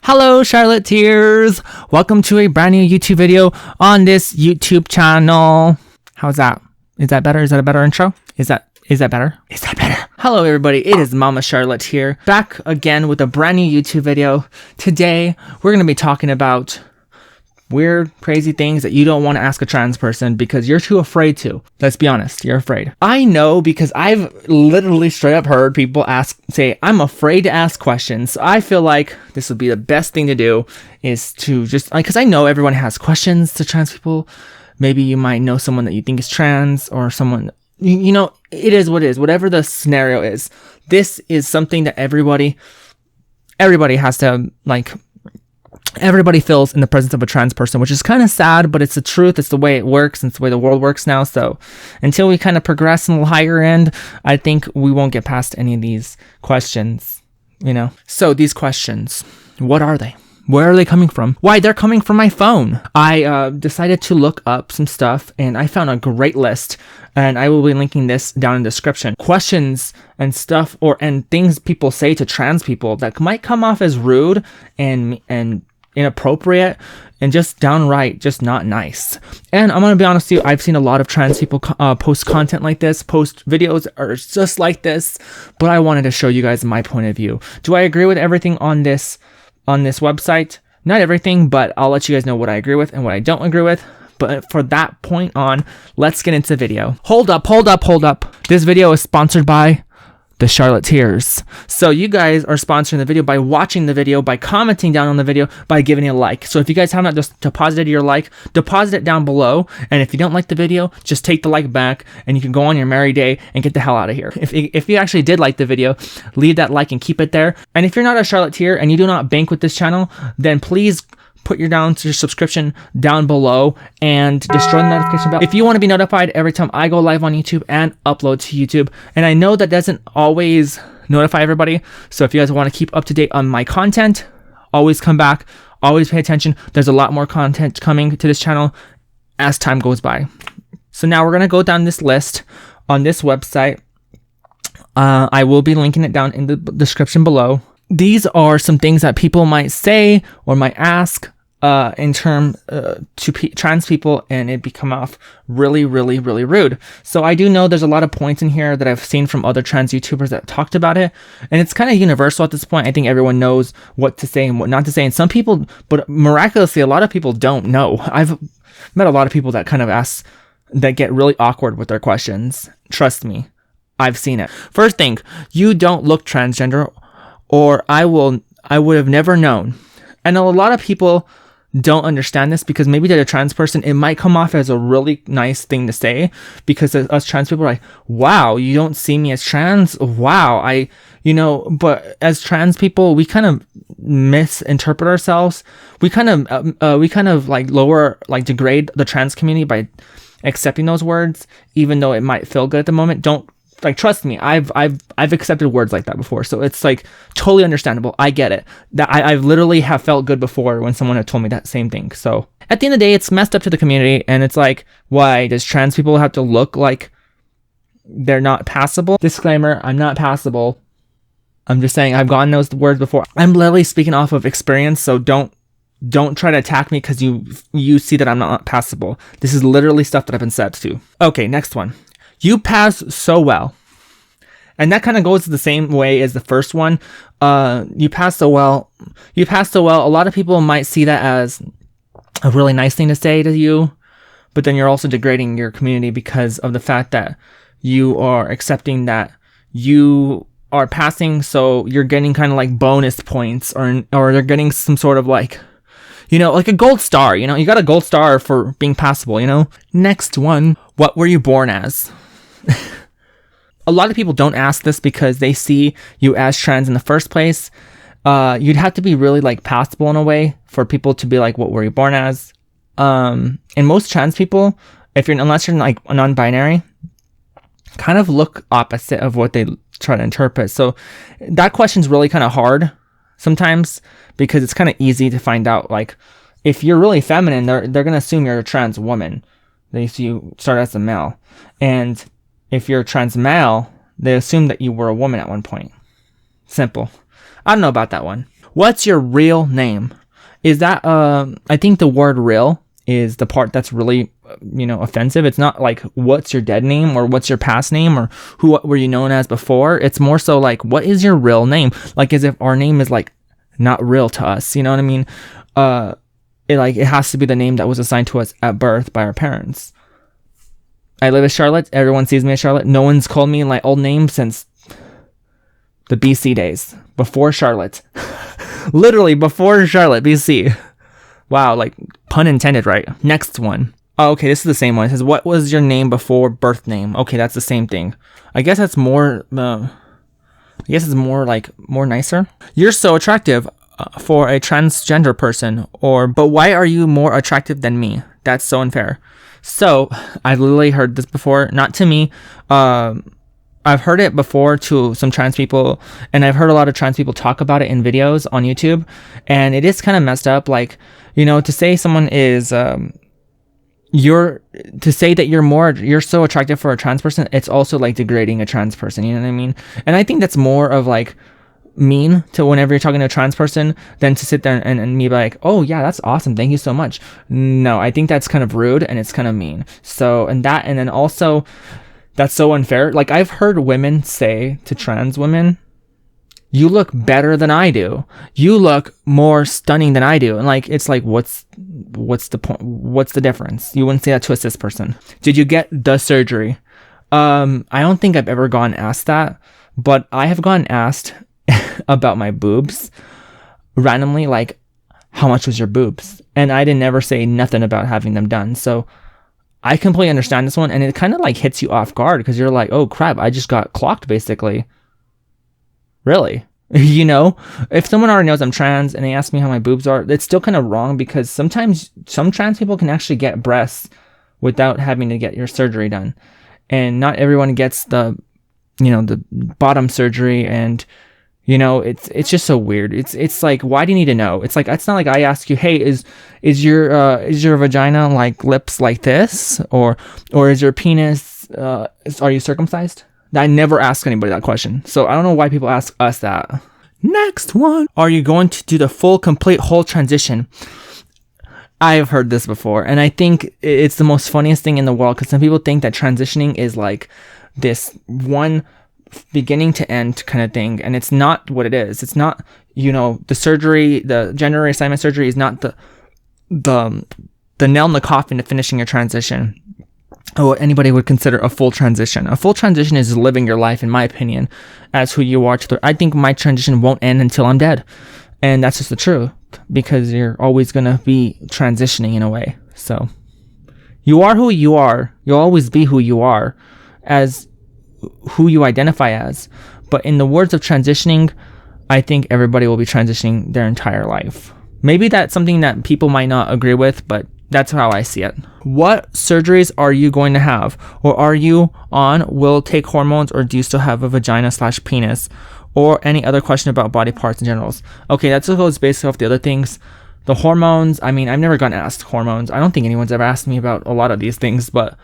Hello, Charoletteers! Welcome to a brand new YouTube video on this YouTube channel. How's that? Is that better? Is that a better intro? Is that better? Is that better? Hello, everybody. It is Mama Charlotte here, back again with a brand new YouTube video. Today, we're going to be talking about weird, crazy things that you don't want to ask a trans person because you're too afraid to. Let's be honest, you're afraid. I know because I've literally straight up heard people say, I'm afraid to ask questions. So I feel like this would be the best thing to do is to just, because I know everyone has questions to trans people. Maybe you might know someone that you think is trans or someone, you know, it is what it is. Whatever the scenario is, this is something that everybody has to, everybody feels in the presence of a trans person, which is kind of sad, but it's the truth. It's the way it works. And it's the way the world works now. So until we kind of progress in the higher end, I think we won't get past any of these questions, you know? So these questions, what are they? Where are they coming from? Why, they're coming from my phone. I decided to look up some stuff and I found a great list, and I will be linking this down in the description. Questions and stuff and things people say to trans people that might come off as rude and inappropriate and just downright just not nice. And I'm gonna be honest with you, I've seen a lot of trans people post content like this, post videos or just like this, but I wanted to show you guys my point of view. Do I agree with everything on this website? Not everything, but I'll let you guys know what I agree with and what I don't agree with. But for that point on, let's get into the video. Hold up. This video is sponsored by the Charoletteers. So you guys are sponsoring the video by watching the video, by commenting down on the video, by giving it a like. So if you guys have not just deposited your like, deposit it down below. And if you don't like the video, just take the like back and you can go on your merry day and get the hell out of here. If you actually did like the video, leave that like and keep it there. And if you're not a Charoletteer and you do not bank with this channel, then please put your subscription down below and destroy the notification bell if you want to be notified every time I go live on YouTube and upload to YouTube. And I know that doesn't always notify everybody, so if you guys want to keep up to date on my content, always come back, always pay attention. There's a lot more content coming to this channel as time goes by. So now we're going to go down this list on this website. I will be linking it down in the description below. These are some things that people might say or might ask in term to trans people, and it come off really, really, really rude. So I do know there's a lot of points in here that I've seen from other trans YouTubers that talked about it, and it's kind of universal at this point. I think everyone knows what to say and what not to say, and some people, but miraculously, a lot of people don't know. I've met a lot of people that kind of that get really awkward with their questions. Trust me, I've seen it. First thing, you don't look transgender, or I would have never known. And a lot of people don't understand this because maybe they're a trans person. It might come off as a really nice thing to say because us trans people are like, wow, you don't see me as trans? Wow, but as trans people, we kind of misinterpret ourselves. We kind of degrade the trans community by accepting those words, even though it might feel good at the moment. Trust me, I've accepted words like that before, so it's totally understandable. I get it. That I've literally have felt good before when someone had told me that same thing. So at the end of the day, it's messed up to the community, and it's why does trans people have to look like they're not passable? Disclaimer: I'm not passable. I'm just saying I've gotten those words before. I'm literally speaking off of experience, so don't try to attack me because you see that I'm not passable. This is literally stuff that I've been said to. Okay, next one. You pass so well. And that kind of goes the same way as the first one. You pass so well. A lot of people might see that as a really nice thing to say to you, but then you're also degrading your community because of the fact that you are accepting that you are passing, so you're getting kind of bonus points, or you're getting some sort of a gold star, you got a gold star for being passable, Next one, what were you born as? A lot of people don't ask this because they see you as trans in the first place. You'd have to be really passable in a way for people to be what were you born as? And most trans people, unless you're a non-binary, kind of look opposite of what they try to interpret. So that question's really kind of hard sometimes because it's kind of easy to find out. If you're really feminine, they're gonna assume you're a trans woman. They see you start as a male, and if you're a trans male, they assume that you were a woman at one point. Simple. I don't know about that one. What's your real name? Is that, I think the word real is the part that's really, offensive. It's not like, what's your dead name or what's your past name or what were you known as before? It's more so like, what is your real name? Like, as if our name is like not real to us. You know what I mean? It has to be the name that was assigned to us at birth by our parents. I live as Charlotte. Everyone sees me as Charlotte. No one's called me my old name since the BC days, before Charlotte. Literally before Charlotte, BC. Wow, like pun intended, right? Next one. Oh, okay, this is the same one. It says, what was your name before birth name? Okay, that's the same thing. I guess that's more, it's more nicer. You're so attractive for a transgender person, but why are you more attractive than me? That's so unfair. So, I literally heard this before, not to me. I've heard it before to some trans people, and I've heard a lot of trans people talk about it in videos on YouTube, and it is kind of messed up. Like, to say someone is, to say that you're so attractive for a trans person, it's also like degrading a trans person, you know what I mean? And I think that's more of like mean to whenever you're talking to a trans person than to sit there and me be like, oh yeah, that's awesome, thank you so much. No, I think that's kind of rude and it's kind of mean. So, and then also that's so unfair. Like, I've heard women say to trans women, you look better than I do. You look more stunning than I do. And like, it's like, what's the point? What's the difference? You wouldn't say that to a cis person. Did you get the surgery? I don't think I've ever gotten asked that, but I have gotten asked about my boobs randomly, like, how much was your boobs? And I didn't ever say nothing about having them done. So I completely understand this one, and it kind of like hits you off guard because you're like, oh crap, I just got clocked basically. Really? If someone already knows I'm trans and they ask me how my boobs are, it's still kind of wrong because sometimes some trans people can actually get breasts without having to get your surgery done. And not everyone gets the bottom surgery, and it's just so weird. It's like, why do you need to know? It's like, it's not like I ask you, hey, is your vagina like lips like this, or is your penis are you circumcised? I never ask anybody that question, so I don't know why people ask us that. Next one. Are you going to do the full, complete, whole transition? I've heard this before, and I think it's the most funniest thing in the world because some people think that transitioning is like this one beginning to end kind of thing, and it's not what it is. It's not, the surgery, the gender reassignment surgery is not the nail in the coffin to finishing your transition, or what anybody would consider a full transition. A full transition is living your life, in my opinion, as who you are. I think my transition won't end until I'm dead, and that's just the truth, because you're always gonna be transitioning in a way. So you are who you are. You'll always be who you are, as who you identify as. But in the words of transitioning, I think everybody will be transitioning their entire life. Maybe that's something that people might not agree with, but that's how I see it. What surgeries are you going to have, or are you on? Will take hormones, or do you still have a vagina/penis, or any other question about body parts in generals? Okay, that just goes based off the other things. The hormones, I mean, I've never gotten asked hormones. I don't think anyone's ever asked me about a lot of these things, but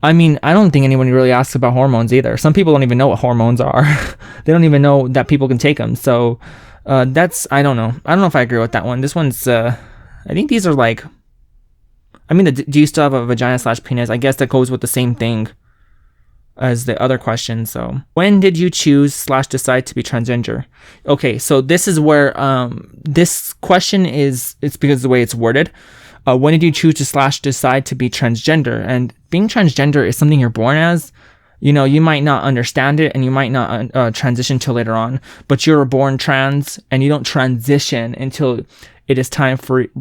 I mean, I don't think anyone really asks about hormones either. Some people don't even know what hormones are. They don't even know that people can take them. So I don't know. I don't know if I agree with that one. This one's, I think these are like, I mean, do you still have a vagina/penis? I guess that goes with the same thing as the other question. So when did you choose/decide to be transgender? Okay, so this is where this question it's because of the way it's worded. When did you choose to /decide to be transgender? And being transgender is something you're born as. You might not understand it, and you might not transition till later on, but you're born trans, and you don't transition until it is time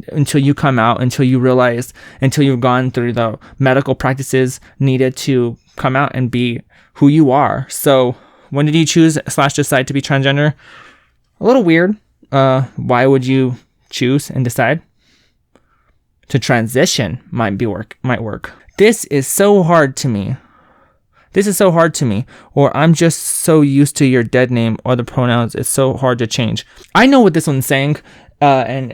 until you come out, until you realize, until you've gone through the medical practices needed to come out and be who you are. So when did you choose/decide to be transgender? A little weird. Why would you choose and decide? To transition might work. This is so hard to me. Or I'm just so used to your dead name or the pronouns. It's so hard to change. I know what this one's saying. And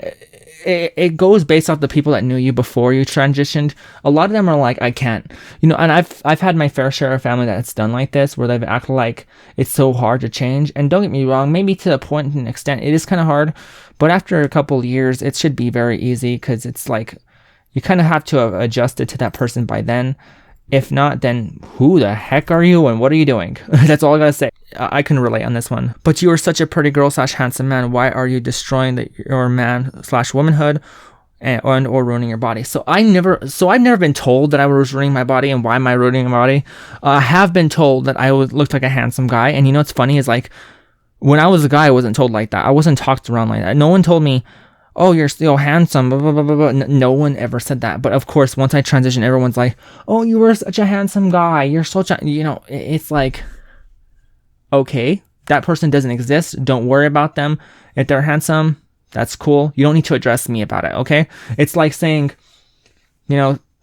it goes based off the people that knew you before you transitioned. A lot of them are like, I can't, and I've had my fair share of family that's done like this, where they've acted like it's so hard to change. And don't get me wrong, maybe to a point and an extent it is kind of hard, but after a couple of years it should be very easy, because it's like you kind of have to have adjusted to that person by then. If not, then who the heck are you and what are you doing? That's all I gotta say. I can relate on this one. But you are such a pretty girl / handsome man. Why are you destroying your man / womanhood or ruining your body? So I've never been told that I was ruining my body. And why am I ruining my body? I have been told that I looked like a handsome guy. And what's funny is, like, when I was a guy, I wasn't told like that. I wasn't talked around like that. No one told me, oh, you're still handsome, blah, blah, blah, blah, blah. No one ever said that. But of course, once I transitioned, everyone's like, oh, you were such a handsome guy. You're such a, it's like, okay, that person doesn't exist. Don't worry about them. If they're handsome, that's cool. You don't need to address me about it, okay? It's like saying,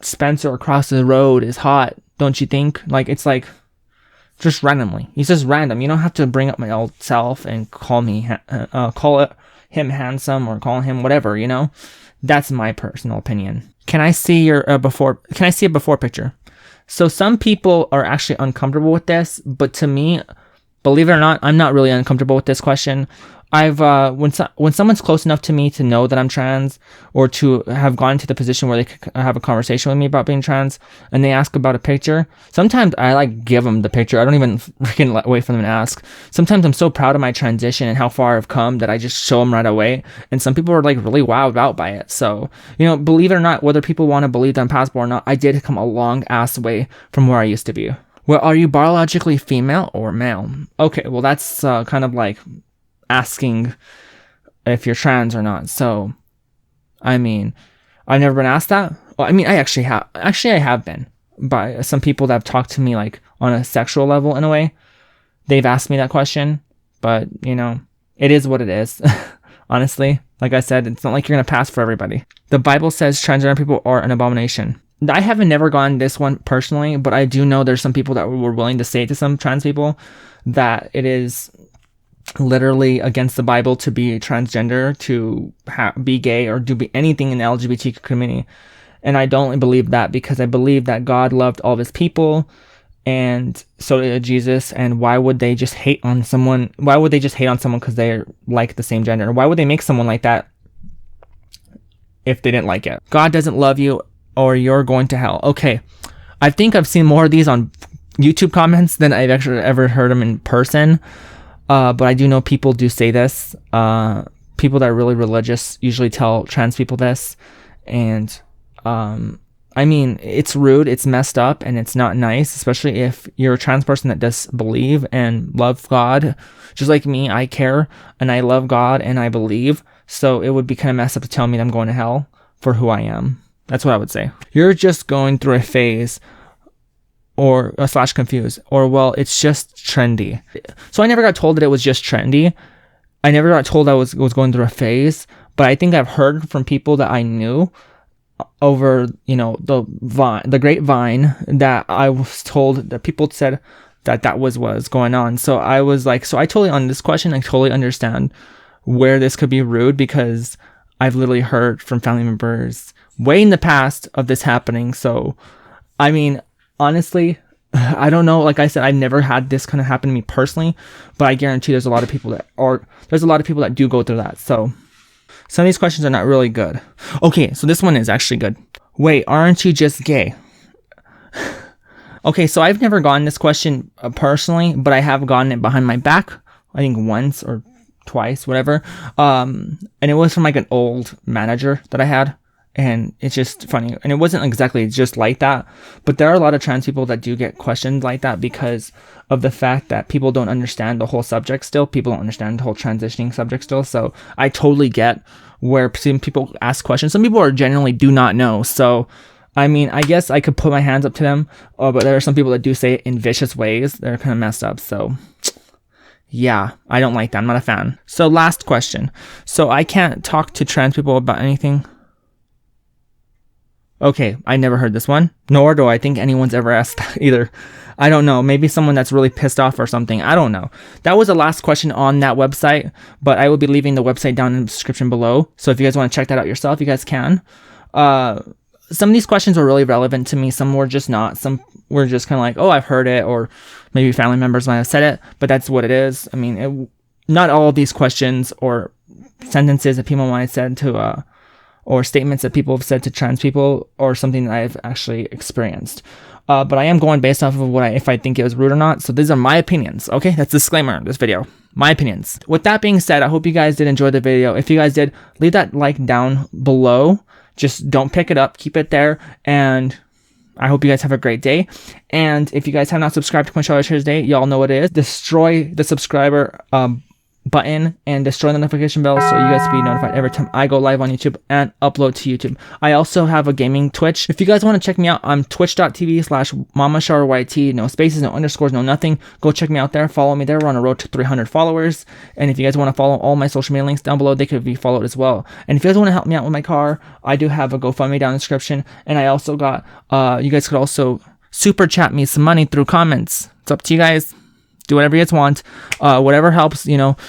Spencer across the road is hot, don't you think? Like, it's like, just randomly. He's just random. You don't have to bring up my old self and call him handsome or call him whatever, That's my personal opinion. Can I see your before? Can I see a before picture? So some people are actually uncomfortable with this, but to me, believe it or not, I'm not really uncomfortable with this question. I've when someone's close enough to me to know that I'm trans, or to have gone to the position where they could have a conversation with me about being trans, and they ask about a picture, sometimes I give them the picture. I don't even freaking wait for them to ask. Sometimes I'm so proud of my transition and how far I've come that I just show them right away. And some people are like really wowed out by it. So believe it or not, whether people want to believe that I'm passable or not, I did come a long ass way from where I used to be. Well, are you biologically female or male? Okay, well that's kind of like asking if you're trans or not. So, I've never been asked that. Well, I actually have. Actually, I have been by some people that have talked to me like on a sexual level in a way. They've asked me that question, but it is what it is. Honestly, like I said, it's not like you're gonna pass for everybody. The Bible says transgender people are an abomination. I haven't never gotten this one personally, but I do know there's some people that were willing to say to some trans people that it is literally against the Bible to be transgender, to be gay, or do be anything in the LGBT community. And I don't believe that, because I believe that God loved all of his people, and so did Jesus. And why would they just hate on someone? Why would they just hate on someone because they're like the same gender? Why would they make someone like that if they didn't like it? God doesn't love you, or you're going to hell. Okay, I think I've seen more of these on YouTube comments than I've actually ever heard them in person. But I do know people do say this. People that are really religious usually tell trans people this. And, it's rude, it's messed up, and it's not nice, especially if you're a trans person that does believe and love God. Just like me, I care, and I love God, and I believe. So it would be kind of messed up to tell me that I'm going to hell for who I am. That's what I would say. You're just going through a phase, or / confused, or well, it's just trendy. So I never got told that it was just trendy. I never got told I was going through a phase, but I think I've heard from people that I knew over, the grapevine, that I was told that people said that was what's going on. So I was like, so I totally, on this question, I totally understand where this could be rude, because I've literally heard from family members way in the past of this happening. So, honestly, I don't know. Like I said, I've never had this kind of happen to me personally, but I guarantee there's a lot of people that do go through that. So some of these questions are not really good. Okay, so this one is actually good. Wait, aren't you just gay? Okay, so I've never gotten this question personally, but I have gotten it behind my back. I think once or twice, whatever. And it was from like an old manager that I had. And it's just funny. And it wasn't exactly just like that, but there are a lot of trans people that do get questions like that because of the fact that people don't understand the whole subject still. People don't understand the whole transitioning subject still. So I totally get where some people ask questions. Some people are genuinely do not know. So, I guess I could put my hands up to them, but there are some people that do say it in vicious ways. They're kind of messed up. So yeah, I don't like that. I'm not a fan. So last question. So I can't talk to trans people about anything. Okay, I never heard this one, nor do I think anyone's ever asked that either. I don't know. Maybe someone that's really pissed off or something. I don't know. That was the last question on that website, but I will be leaving the website down in the description below. So if you guys want to check that out yourself, you guys can. Some of these questions were really relevant to me. Some were just not. Some were just kind of like, oh, I've heard it, or maybe family members might have said it, but that's what it is. I mean, not all of these questions or sentences that people might have said to, or statements that people have said to trans people, or something that I've actually experienced. But I am going based off of if I think it was rude or not. So these are my opinions. Okay, that's a disclaimer in this video. My opinions. With that being said, I hope you guys did enjoy the video. If you guys did, leave that like down below. Just don't pick it up. Keep it there. And I hope you guys have a great day. And if you guys have not subscribed to my Charoletteers Day, y'all know what it is. Destroy the subscriber button and destroy the notification bell so you guys can be notified every time I go live on YouTube and upload to YouTube. I also have a gaming Twitch. If you guys want to check me out, I'm twitch.tv/MamaCharYT. No spaces, no underscores, no nothing. Go check me out there. Follow me there. We're on a road to 300 followers. And if you guys want to follow all my social media links down below, they could be followed as well. And if you guys want to help me out with my car, I do have a GoFundMe down in the description. And I also got, you guys could also super chat me some money through comments. It's up to you guys. Do whatever you guys want. Whatever helps,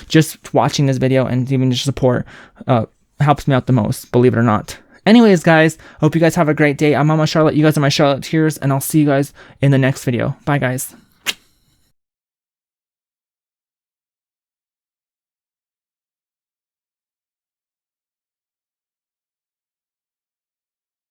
just watching this video and even just support helps me out the most, believe it or not. Anyways, guys, hope you guys have a great day. I'm Mama Charlotte. You guys are my Charoletteers, and I'll see you guys in the next video. Bye, guys.